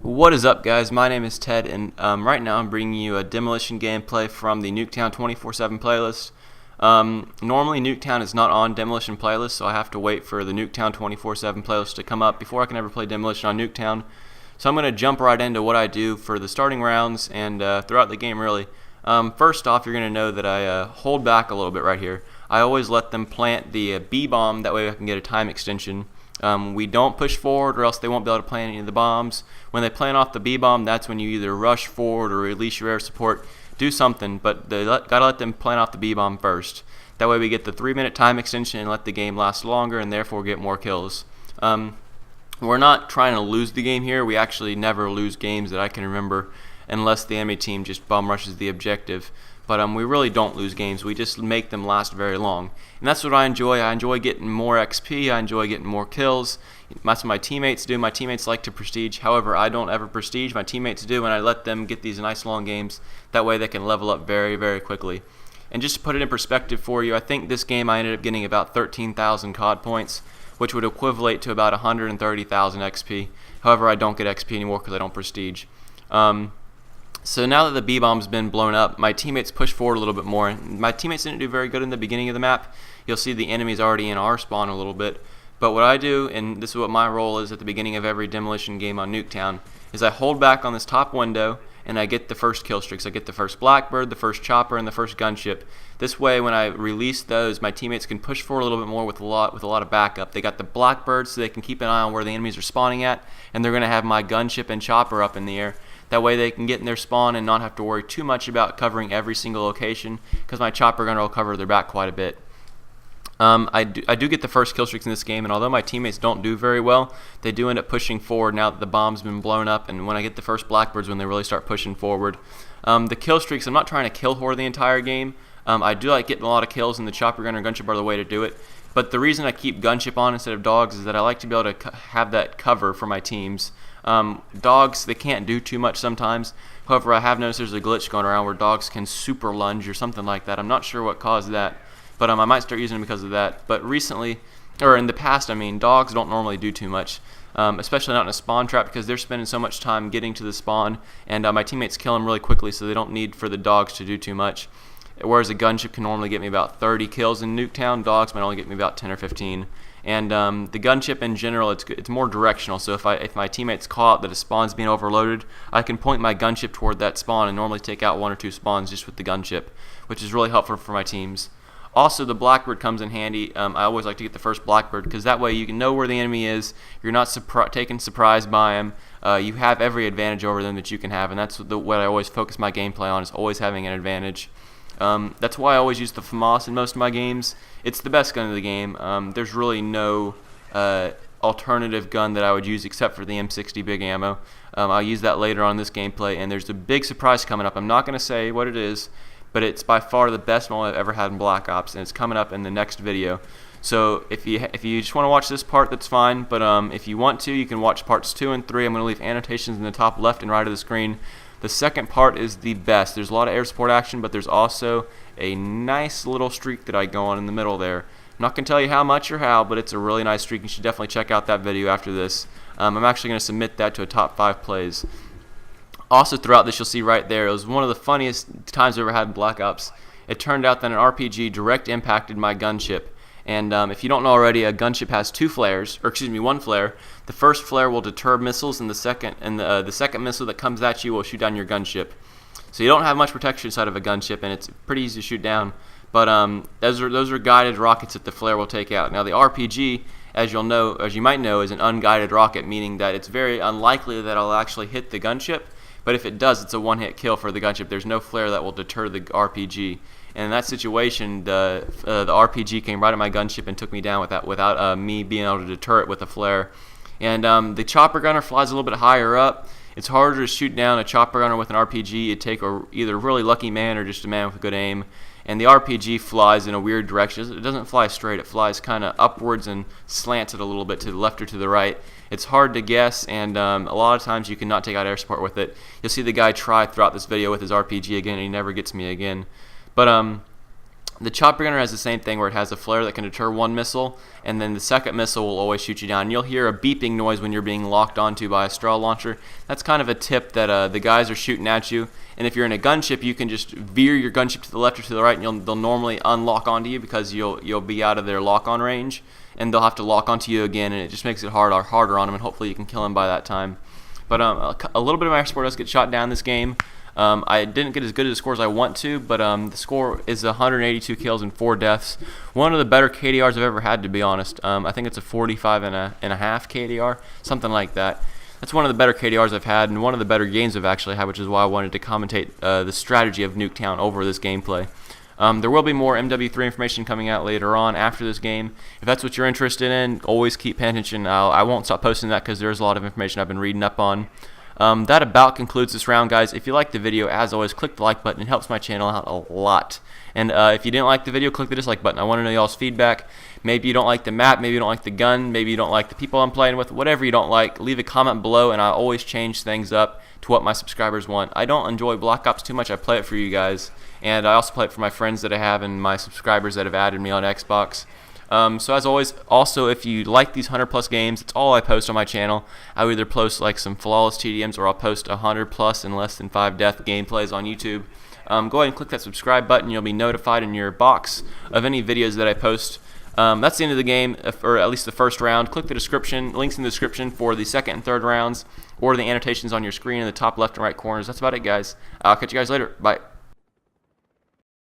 What is up, guys? My name is Ted, and right now I'm bringing you a Demolition gameplay from the Nuketown 24/7 playlist. Normally Nuketown is not on Demolition playlist, so I have to wait for the Nuketown 24/7 playlist to come up before I can ever play Demolition on Nuketown. So I'm going to jump right into what I do for the starting rounds and throughout the game, really. First off, you're going to know that I hold back a little bit right here. I always let them plant the B-bomb, that way I can get a time extension. We don't push forward or else they won't be able to plant any of the bombs. When they plant off the B-bomb, that's when you either rush forward or release your air support. Do something, but gotta let them plant off the B-bomb first. That way we get the 3-minute time extension and let the game last longer and therefore get more kills. We're not trying to lose the game here. We actually never lose games that I can remember unless the enemy team just bum rushes the objective. But we really don't lose games. We just make them last very long. And that's what I enjoy. I enjoy getting more XP. I enjoy getting more kills. That's what my teammates do. My teammates like to prestige. However, I don't ever prestige. My teammates do, and I let them get these nice long games. That way they can level up very, very quickly. And just to put it in perspective for you, I think this game I ended up getting about 13,000 COD points, which would equivalent to about 130,000 XP. However, I don't get XP anymore because I don't prestige. So now that the B-bomb's been blown up, my teammates push forward a little bit more. My teammates didn't do very good in the beginning of the map. You'll see the enemy's already in our spawn a little bit. But what I do, and this is what my role is at the beginning of every Demolition game on Nuketown, is I hold back on this top window and I get the first kill streaks. I get the first Blackbird, the first Chopper, and the first gunship. This way, when I release those, my teammates can push forward a little bit more with a lot of backup. They got the Blackbird so they can keep an eye on where the enemies are spawning at, and they're going to have my gunship and Chopper up in the air. That way they can get in their spawn and not have to worry too much about covering every single location, because my chopper gunner will cover their back quite a bit. I do get the first kill streaks in this game, and although my teammates don't do very well, they do end up pushing forward now that the bomb's been blown up, and when I get the first Blackbirds, when they really start pushing forward. The kill streaks, I'm not trying to kill whore the entire game. I do like getting a lot of kills, and the chopper gunner and gunship are the way to do it. But the reason I keep gunship on instead of dogs is that I like to be able to have that cover for my teams. Dogs, they can't do too much sometimes. However, I have noticed there's a glitch going around where dogs can super lunge or something like that. I'm not sure what caused that, but I might start using them because of that. But recently, or in the past, dogs don't normally do too much, especially not in a spawn trap, because they're spending so much time getting to the spawn, and my teammates kill them really quickly, so they don't need for the dogs to do too much. Whereas a gunship can normally get me about 30 kills in Nuketown, dogs might only get me about 10 or 15. And the gunship in general, it's more directional. So if my teammates call out that a spawn's being overloaded, I can point my gunship toward that spawn and normally take out 1 or 2 spawns just with the gunship, which is really helpful for my teams. Also, the Blackbird comes in handy. I always like to get the first Blackbird because that way you can know where the enemy is. You're not taken surprised by him. You have every advantage over them that you can have, and that's what I always focus my gameplay on, is always having an advantage. That's why I always use the FAMAS in most of my games. It's the best gun of the game. There's really no alternative gun that I would use except for the M60 big ammo. I'll use that later on in this gameplay, and there's a big surprise coming up. I'm not going to say what it is, but it's by far the best one I've ever had in Black Ops, and it's coming up in the next video. So if you just want to watch this part, that's fine, but if you want to, you can watch parts 2 and 3. I'm going to leave annotations in the top left and right of the screen. The second part is the best. There's a lot of air support action, but there's also a nice little streak that I go on in the middle there. I'm not going to tell you how much or how, but it's a really nice streak. You should definitely check out that video after this. I'm actually going to submit that to a top 5 plays. Also throughout this, you'll see right there, it was one of the funniest times I've ever had in Black Ops. It turned out that an RPG direct impacted my gunship. And if you don't know already, a gunship has 2 flares, or excuse me, 1 flare. The first flare will deter missiles, and the second missile that comes at you will shoot down your gunship. So you don't have much protection inside of a gunship, and it's pretty easy to shoot down. But those are guided rockets that the flare will take out. Now the RPG, as you might know, is an unguided rocket, meaning that it's very unlikely that it'll actually hit the gunship. But if it does, it's a one-hit kill for the gunship. There's no flare that will deter the RPG. And in that situation, the RPG came right at my gunship and took me down without me being able to deter it with a flare. And the chopper gunner flies a little bit higher up. It's harder to shoot down a chopper gunner with an RPG. It'd take either a really lucky man or just a man with good aim. And the RPG flies in a weird direction. It doesn't fly straight. It flies kind of upwards and slants it a little bit to the left or to the right. It's hard to guess, and a lot of times you cannot take out air support with it. You'll see the guy try throughout this video with his RPG again, and he never gets me again. But The chopper gunner has the same thing where it has a flare that can deter one missile, and then the second missile will always shoot you down. And you'll hear a beeping noise when you're being locked onto by a straw launcher. That's kind of a tip that the guys are shooting at you. And if you're in a gunship, you can just veer your gunship to the left or to the right, and they'll normally unlock onto you because you'll be out of their lock-on range, and they'll have to lock onto you again, and it just makes it harder on them, and hopefully you can kill them by that time. But a little bit of my air support does get shot down this game. I didn't get as good as the score as I want to, but the score is 182 kills and 4 deaths. One of the better KDRs I've ever had, to be honest. I think it's a 45 and a half KDR, something like that. That's one of the better KDRs I've had, and one of the better games I've actually had, which is why I wanted to commentate the strategy of Nuketown over this gameplay. There will be more MW3 information coming out later on after this game. If that's what you're interested in, always keep paying attention. I won't stop posting that because there's a lot of information I've been reading up on. That about concludes this round, guys. If you liked the video, as always, click the like button. It helps my channel out a lot. And if you didn't like the video, click the dislike button. I want to know y'all's feedback. Maybe you don't like the map, maybe you don't like the gun, maybe you don't like the people I'm playing with, whatever you don't like, leave a comment below, and I always change things up to what my subscribers want. I don't enjoy Black Ops too much. I play it for you guys, and I also play it for my friends that I have and my subscribers that have added me on Xbox. So as always, also if you like these 100+ games, it's all I post on my channel. I either post like some flawless TDMs, or I'll post 100+ and less than 5 death gameplays on YouTube. Go ahead and click that subscribe button. You'll be notified in your box of any videos that I post. That's the end of the game, or at least the first round. Click the description, links in the description for the second and third rounds, or the annotations on your screen in the top left and right corners. That's about it, guys. I'll catch you guys later. Bye.